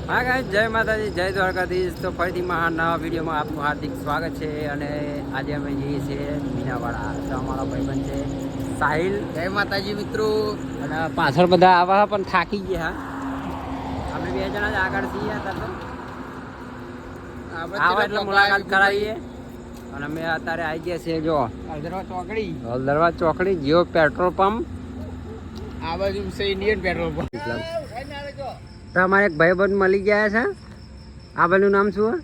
હા ગાઈસ, જય માતાજી, જય દ્વારકાધીશ. તો ફરીથી નવા વિડીયોમાં આપનું હાર્દિક સ્વાગત છે. અને આજે અમે જઈએ છીએ મીનાવાડા. તો અમારો ભાઈબંધ છે સાહિલ. જય માતાજી મિત્રો. અને પાછળ બધા આવા પણ થાકી ગયા. અમે બે જણા જ આગળ છીએ. આવા એટલે મુલાકાત કરાવીએ. અને અમે અત્યારે આવી ગયા છીએ જો હલદરવા ચોકડી જીઓ પેટ્રોલ પંપ. આ બાજુ છે ઇન્ડિયન પેટ્રોલ પંપ. તો અમારે એક ભાઈબંધ મળી ગયા છે. આ ભાઈનું નામ શું?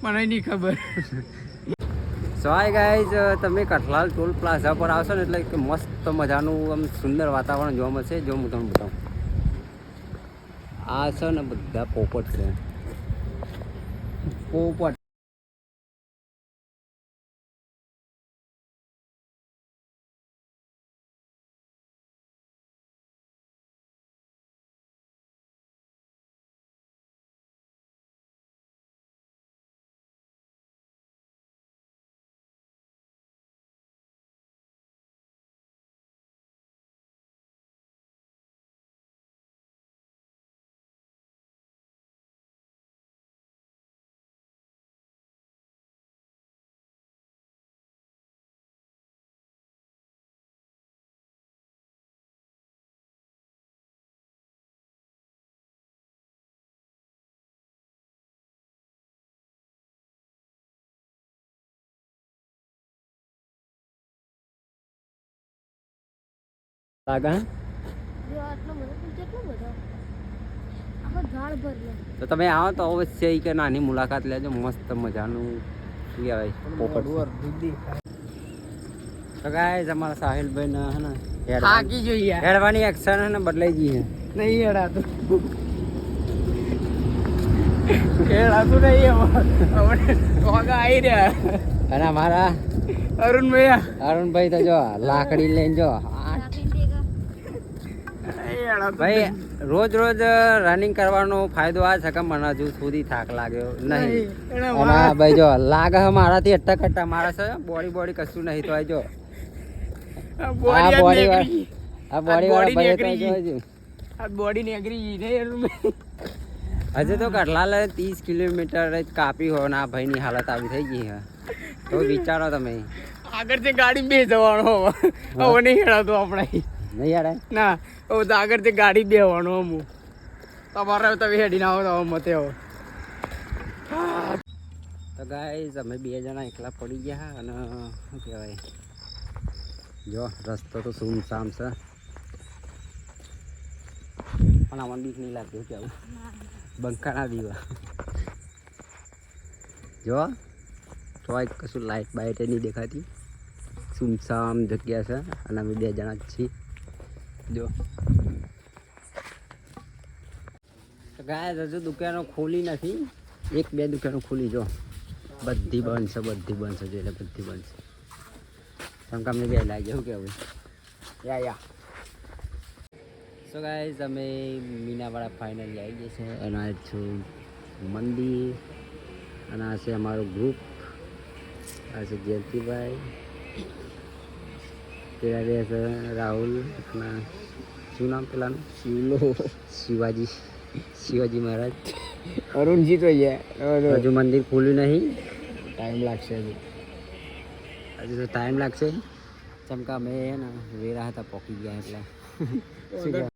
મને નહીં ખબર. સો હાય ગાઈઝ, તમે કઠલાલ ટોલ પ્લાઝા પર આવશો ને એટલે કે મસ્ત મજાનું આમ સુંદર વાતાવરણ જોવા મળશે. જો હું તમને બતાવું, આ છે ને બધા પોપટ છે. પોપટ લાગે. તો તમે આવો તો અવશ્ય કે નાની મુલાકાત લેજો. મસ્ત મજાનું શું કહેવાય પોપટ. તો ગાઈઝ, અમારા સાહિલભાઈ ને હે ને થાકી જોઈએ હેડવાની એક્શન હે ને બદલાઈ ગઈ છે. નહીં હેડાતું. હેડાતું નહીં હવે ટોગા આવી રહ્યા. અને અમારા અરુણભાઈ તો જો લાકડી લઈને જો ભાઈ રોજ રનિંગ કરવાનો ફાયદો આ છે કે મને હજુ સુધી થાક લાગ્યો નહીં. અને ભાઈ જો લાગે છે મારાથી અટ્ટા કટ્ટા મારે છે. બોડી કશું નહીં. તો જો આ બોડી વાળા ભાઈ તો જો બોડી નીકળી ગઈ. હજુ તો કઠલાલ 30 કિલોમીટર જ કાપી હોય ને આ ભાઈની હાલત આવી થઈ ગઈ છે. તો વિચારો તમે, આગળથી ગાડી બે જવાનો હવે નહીં હેડાતો આપણે. નહીં યાર ના, હવે તો આગળથી ગાડી બેવાનો અમુક તમારે તમે હેડી ના આવો તો મતે આવો. તો ગાઈઝ, અમે બે જણા એકલા પડી ગયા. અને શું કહેવાય, જો રસ્તો તો સુમસામ છે પણ આમાં બીક નહીં લાગતું. કેવું બંકાના દીવા જો તો કશું લાઇટ બાઇટ નહીં દેખાતી. સુમસામ જગ્યા છે. અને અમે બે જણા જ છીએ. જો ગાય હજુ દુકાનો ખોલી નથી. એક બે દુકાનો ખોલી. જો બધી બંધ છે. બધી બંધ છે. એટલે બધી બંધ છે. કેમ કે અમને બે લાગે એવું કેવું યા સો ગાઈઝ, અમે મીનાવાડા ફાઇનલી આવી ગયા છે. અને આ છું મંદિર. અને આ છે અમારું ગ્રુપ. આ છે જયંતિભાઈ, પેલા બે છે રાહુલ. અને શું નામ પેલાનું? શિવાજી મહારાજ. અરુણજી તો હજુ મંદિર ખુલ્યું નહીં. ટાઈમ લાગશે હજુ તો ટાઈમ લાગશે. ચમકા અમે ને વેરા હતા પોકી ગયા એટલે